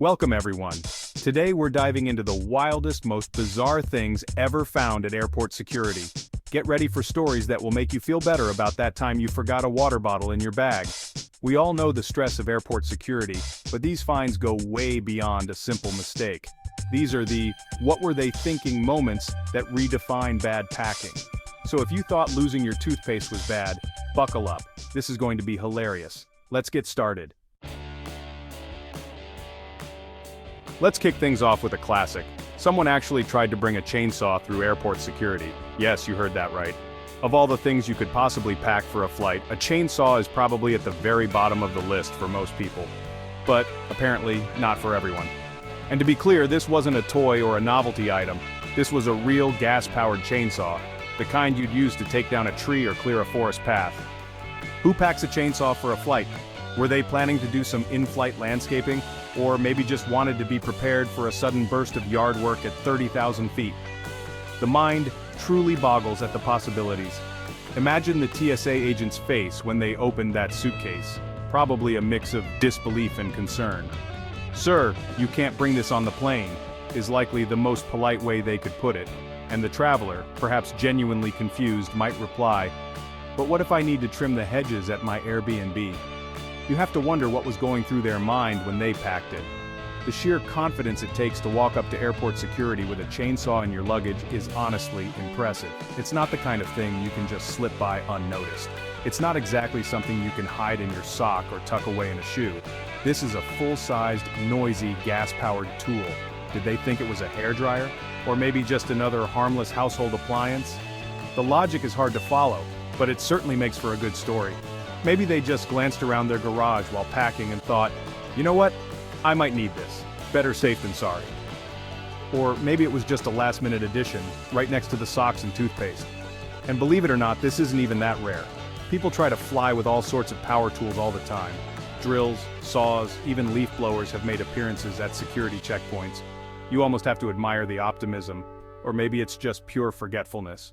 Welcome everyone. Today we're diving into the wildest, most bizarre things ever found at airport security. Get ready for stories that will make you feel better about that time you forgot a water bottle in your bag. We all know the stress of airport security, but these finds go way beyond a simple mistake. These are the "what were they thinking" moments that redefine bad packing. So if you thought losing your toothpaste was bad, buckle up. This is going to be hilarious. Let's get started. Let's kick things off with a classic. Someone actually tried to bring a chainsaw through airport security. Yes, you heard that right. Of all the things you could possibly pack for a flight, a chainsaw is probably at the very bottom of the list for most people. But, apparently, not for everyone. And to be clear, this wasn't a toy or a novelty item. This was a real gas-powered chainsaw, the kind you'd use to take down a tree or clear a forest path. Who packs a chainsaw for a flight? Were they planning to do some in-flight landscaping? Or maybe just wanted to be prepared for a sudden burst of yard work at 30,000 feet? The mind truly boggles at the possibilities. Imagine the TSA agent's face when they opened that suitcase. Probably a mix of disbelief and concern. "Sir, you can't bring this on the plane," is likely the most polite way they could put it. And the traveler, perhaps genuinely confused, might reply, "But what if I need to trim the hedges at my Airbnb?" You have to wonder what was going through their mind when they packed it. The sheer confidence it takes to walk up to airport security with a chainsaw in your luggage is honestly impressive. It's not the kind of thing you can just slip by unnoticed. It's not exactly something you can hide in your sock or tuck away in a shoe. This is a full-sized, noisy, gas-powered tool. Did they think it was a hairdryer? Or maybe just another harmless household appliance? The logic is hard to follow, but it certainly makes for a good story. Maybe they just glanced around their garage while packing and thought, "You know what? I might need this. Better safe than sorry." Or maybe it was just a last-minute addition, right next to the socks and toothpaste. And believe it or not, this isn't even that rare. People try to fly with all sorts of power tools all the time. Drills, saws, even leaf blowers have made appearances at security checkpoints. You almost have to admire the optimism, or maybe it's just pure forgetfulness.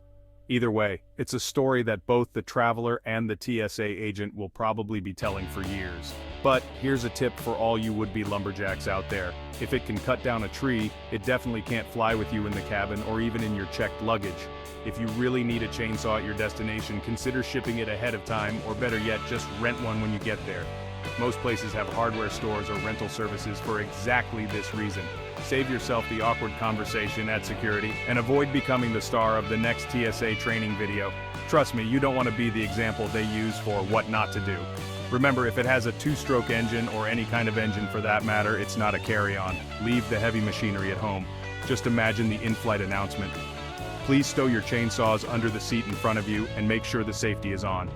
Either way, it's a story that both the traveler and the TSA agent will probably be telling for years. But here's a tip for all you would-be lumberjacks out there. If it can cut down a tree, it definitely can't fly with you in the cabin or even in your checked luggage. If you really need a chainsaw at your destination, consider shipping it ahead of time, or better yet, just rent one when you get there. Most places have hardware stores or rental services for exactly this reason. Save yourself the awkward conversation at security, and avoid becoming the star of the next TSA training video. Trust me, you don't want to be the example they use for what not to do. Remember, if it has a two-stroke engine, or any kind of engine for that matter, it's not a carry-on. Leave the heavy machinery at home. Just imagine the in-flight announcement. Please stow your chainsaws under the seat in front of you and make sure the safety is on.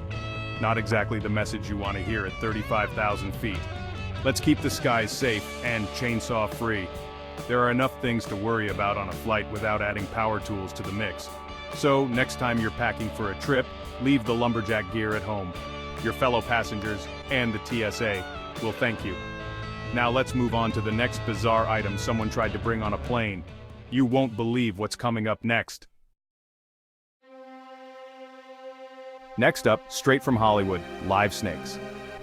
Not exactly the message you want to hear at 35,000 feet. Let's keep the skies safe and chainsaw-free. There are enough things to worry about on a flight without adding power tools to the mix. So, next time you're packing for a trip, leave the lumberjack gear at home. Your fellow passengers, and the TSA, will thank you. Now let's move on to the next bizarre item someone tried to bring on a plane. You won't believe what's coming up next. Next up, straight from Hollywood, live snakes.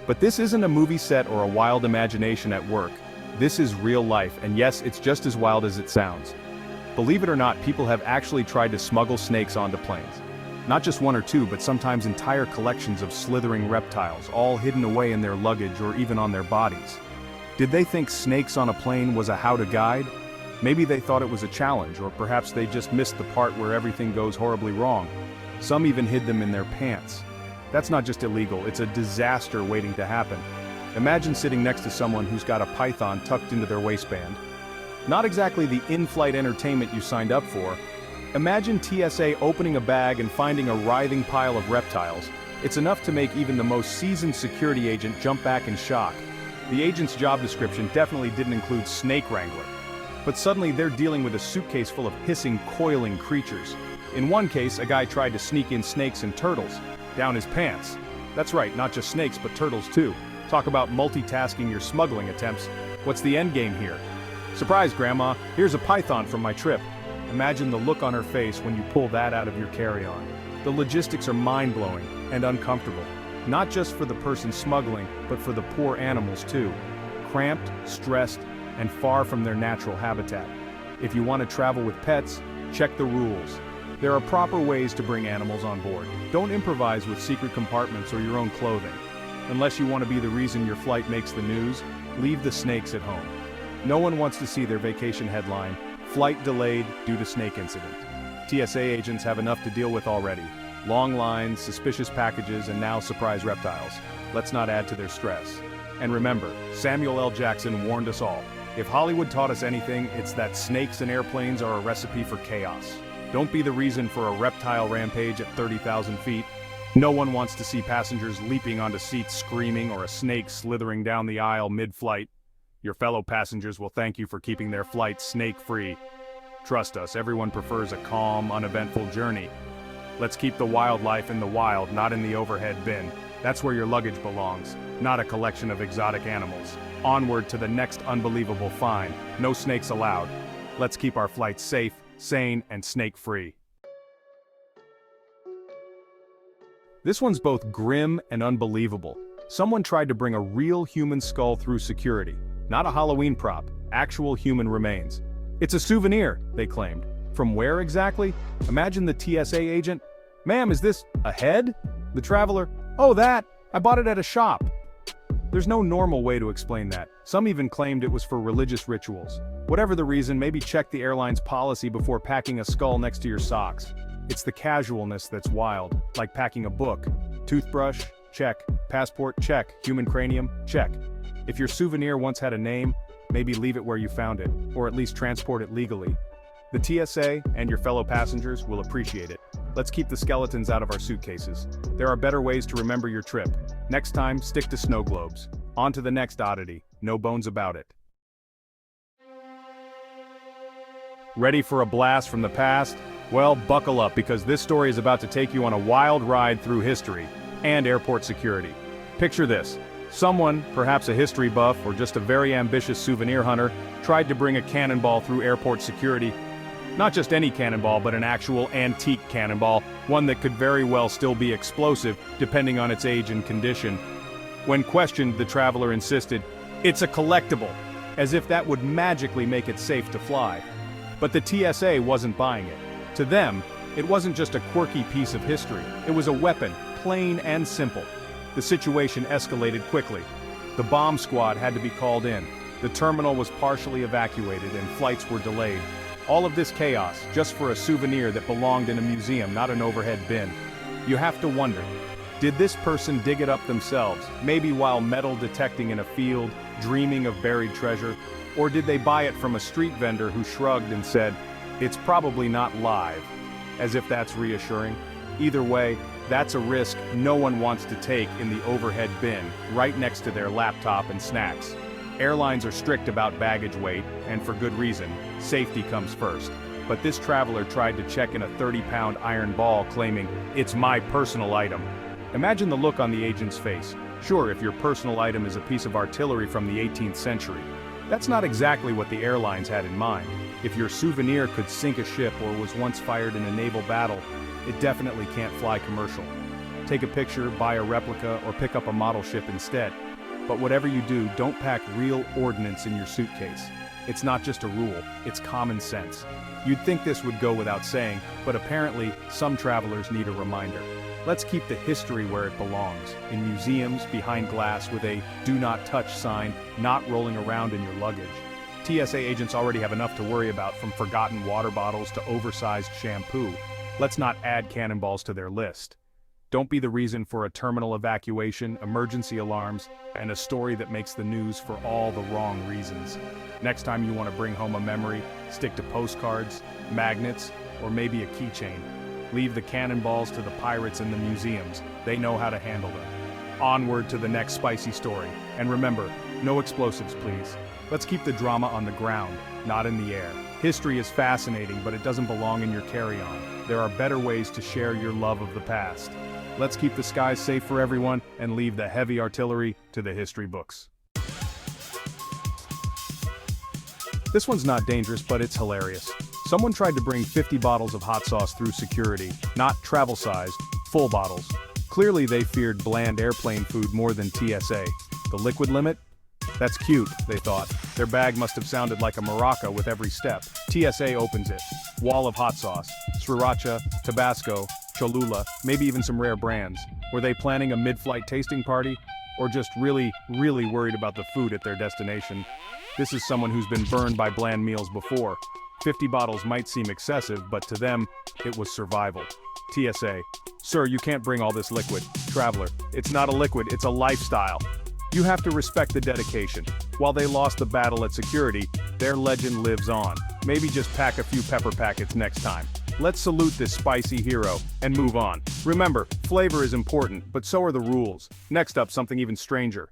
But this isn't a movie set or a wild imagination at work. This is real life, and yes, it's just as wild as it sounds. Believe it or not, people have actually tried to smuggle snakes onto planes. Not just one or two, but sometimes entire collections of slithering reptiles, all hidden away in their luggage or even on their bodies. Did they think snakes on a plane was a how-to guide? Maybe they thought it was a challenge, or perhaps they just missed the part where everything goes horribly wrong. Some even hid them in their pants. That's not just illegal, it's a disaster waiting to happen. Imagine sitting next to someone who's got a python tucked into their waistband. Not exactly the in-flight entertainment you signed up for. Imagine TSA opening a bag and finding a writhing pile of reptiles. It's enough to make even the most seasoned security agent jump back in shock. The agent's job description definitely didn't include snake wrangler. But suddenly they're dealing with a suitcase full of hissing, coiling creatures. In one case, a guy tried to sneak in snakes and turtles down his pants. That's right, not just snakes, but turtles too. Talk about multitasking your smuggling attempts. What's the end game here? Surprise, Grandma, here's a python from my trip. Imagine the look on her face when you pull that out of your carry-on. The logistics are mind-blowing and uncomfortable. Not just for the person smuggling, but for the poor animals too. Cramped, stressed, and far from their natural habitat. If you want to travel with pets, check the rules. There are proper ways to bring animals on board. Don't improvise with secret compartments or your own clothing. Unless you want to be the reason your flight makes the news, leave the snakes at home. No one wants to see their vacation headline, "Flight delayed due to snake incident." TSA agents have enough to deal with already. Long lines, suspicious packages, and now surprise reptiles. Let's not add to their stress. And remember, Samuel L. Jackson warned us all. If Hollywood taught us anything, it's that snakes and airplanes are a recipe for chaos. Don't be the reason for a reptile rampage at 30,000 feet. No one wants to see passengers leaping onto seats screaming or a snake slithering down the aisle mid-flight. Your fellow passengers will thank you for keeping their flight snake-free. Trust us, everyone prefers a calm, uneventful journey. Let's keep the wildlife in the wild, not in the overhead bin. That's where your luggage belongs, not a collection of exotic animals. Onward to the next unbelievable find. No snakes allowed. Let's keep our flights safe, sane, and snake-free. This one's both grim and unbelievable. Someone tried to bring a real human skull through security. Not a Halloween prop, actual human remains. It's a souvenir, they claimed. From where exactly? Imagine the TSA agent. "Ma'am, is this a head?" The traveler, "Oh, that! I bought it at a shop." There's no normal way to explain that. Some even claimed it was for religious rituals. Whatever the reason, maybe check the airline's policy before packing a skull next to your socks. It's the casualness that's wild, like packing a book. Toothbrush? Check. Passport? Check. Human cranium? Check. If your souvenir once had a name, maybe leave it where you found it, or at least transport it legally. The TSA and your fellow passengers will appreciate it. Let's keep the skeletons out of our suitcases. There are better ways to remember your trip. Next time, stick to snow globes. On to the next oddity, no bones about it. Ready for a blast from the past? Well, buckle up because this story is about to take you on a wild ride through history and airport security. Picture this. Someone, perhaps a history buff or just a very ambitious souvenir hunter, tried to bring a cannonball through airport security. Not just any cannonball, but an actual antique cannonball, one that could very well still be explosive, depending on its age and condition. When questioned, the traveler insisted, "It's a collectible," as if that would magically make it safe to fly. But the TSA wasn't buying it. To them, it wasn't just a quirky piece of history, it was a weapon, plain and simple. The situation escalated quickly. The bomb squad had to be called in. The terminal was partially evacuated and flights were delayed. All of this chaos, just for a souvenir that belonged in a museum, not an overhead bin. You have to wonder, did this person dig it up themselves, maybe while metal detecting in a field, dreaming of buried treasure? Or did they buy it from a street vendor who shrugged and said, "It's probably not live," as if that's reassuring? Either way, that's a risk no one wants to take in the overhead bin, right next to their laptop and snacks. Airlines are strict about baggage weight, and for good reason. Safety comes first. But this traveler tried to check in a 30-pound iron ball claiming, "It's my personal item." Imagine the look on the agent's face. Sure, if your personal item is a piece of artillery from the 18th century. That's not exactly what the airlines had in mind. If your souvenir could sink a ship or was once fired in a naval battle, it definitely can't fly commercial. Take a picture, buy a replica, or pick up a model ship instead. But whatever you do, don't pack real ordnance in your suitcase. It's not just a rule, it's common sense. You'd think this would go without saying, but apparently, some travelers need a reminder. Let's keep the history where it belongs, in museums, behind glass with a "Do Not Touch" sign, not rolling around in your luggage. TSA agents already have enough to worry about, from forgotten water bottles to oversized shampoo. Let's not add cannonballs to their list. Don't be the reason for a terminal evacuation, emergency alarms, and a story that makes the news for all the wrong reasons. Next time you want to bring home a memory, stick to postcards, magnets, or maybe a keychain. Leave the cannonballs to the pirates in the museums. They know how to handle them. Onward to the next spicy story. And remember, no explosives, please. Let's keep the drama on the ground, not in the air. History is fascinating, but it doesn't belong in your carry-on. There are better ways to share your love of the past. Let's keep the skies safe for everyone and leave the heavy artillery to the history books. This one's not dangerous, but it's hilarious. Someone tried to bring 50 bottles of hot sauce through security, not travel-sized, full bottles. Clearly they feared bland airplane food more than TSA. The liquid limit? That's cute, they thought. Their bag must have sounded like a maraca with every step. TSA opens it. Wall of hot sauce. Sriracha, Tabasco, Cholula, maybe even some rare brands. Were they planning a mid-flight tasting party? Or just really worried about the food at their destination? This is someone who's been burned by bland meals before. 50 bottles might seem excessive, but to them, it was survival. TSA. Sir, you can't bring all this liquid. Traveler. It's not a liquid, it's a lifestyle. You have to respect the dedication. While they lost the battle at security, their legend lives on. Maybe just pack a few pepper packets next time. Let's salute this spicy hero, and move on. Remember, flavor is important, but so are the rules. Next up, something even stranger.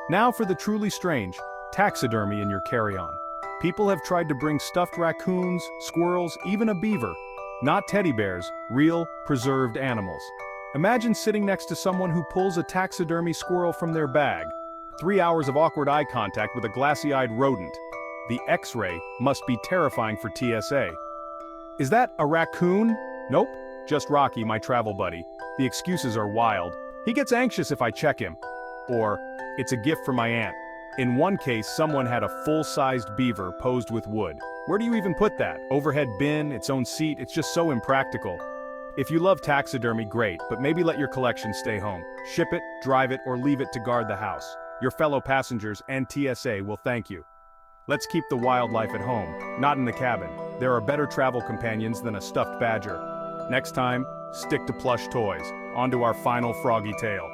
Now for the truly strange, taxidermy in your carry-on. People have tried to bring stuffed raccoons, squirrels, even a beaver. Not teddy bears, real, preserved animals. Imagine sitting next to someone who pulls a taxidermy squirrel from their bag. 3 hours of awkward eye contact with a glassy-eyed rodent. The X-ray must be terrifying for TSA. Is that a raccoon? Nope, just Rocky, my travel buddy. The excuses are wild. He gets anxious if I check him. Or, it's a gift from my aunt. In one case, someone had a full-sized beaver posed with wood. Where do you even put that? Overhead bin, its own seat, it's just so impractical. If you love taxidermy, great, but maybe let your collection stay home. Ship it, drive it, or leave it to guard the house. Your fellow passengers and TSA will thank you. Let's keep the wildlife at home, not in the cabin. There are better travel companions than a stuffed badger. Next time, stick to plush toys. On to our final froggy tale.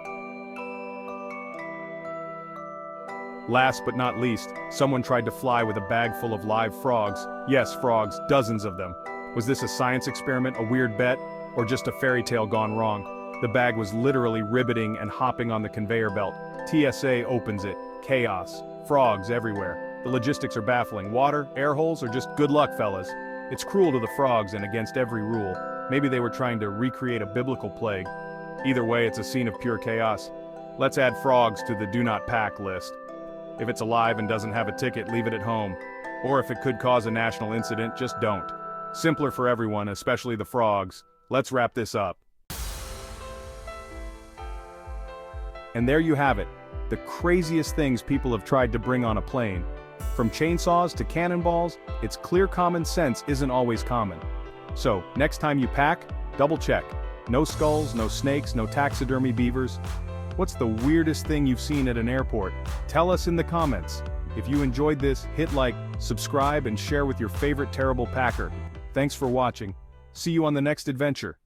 Last but not least, someone tried to fly with a bag full of live frogs. Yes, frogs, dozens of them. Was this a science experiment, a weird bet, or just a fairy tale gone wrong? The bag was literally ribbiting and hopping on the conveyor belt. TSA opens it. Chaos. Frogs everywhere. The logistics are baffling. Water, air holes, or just good luck, fellas? It's cruel to the frogs and against every rule. Maybe they were trying to recreate a biblical plague. Either way, it's a scene of pure chaos. Let's add frogs to the do not pack list. If it's alive and doesn't have a ticket, leave it at home. Or if it could cause a national incident, just don't. Simpler for everyone, especially the frogs. Let's wrap this up. And there you have it. The craziest things people have tried to bring on a plane. From chainsaws to cannonballs, it's clear common sense isn't always common. So, next time you pack, double check. No skulls, no snakes, no taxidermy beavers. What's the weirdest thing you've seen at an airport? Tell us in the comments. If you enjoyed this, hit like, subscribe, and share with your favorite terrible packer. Thanks for watching. See you on the next adventure.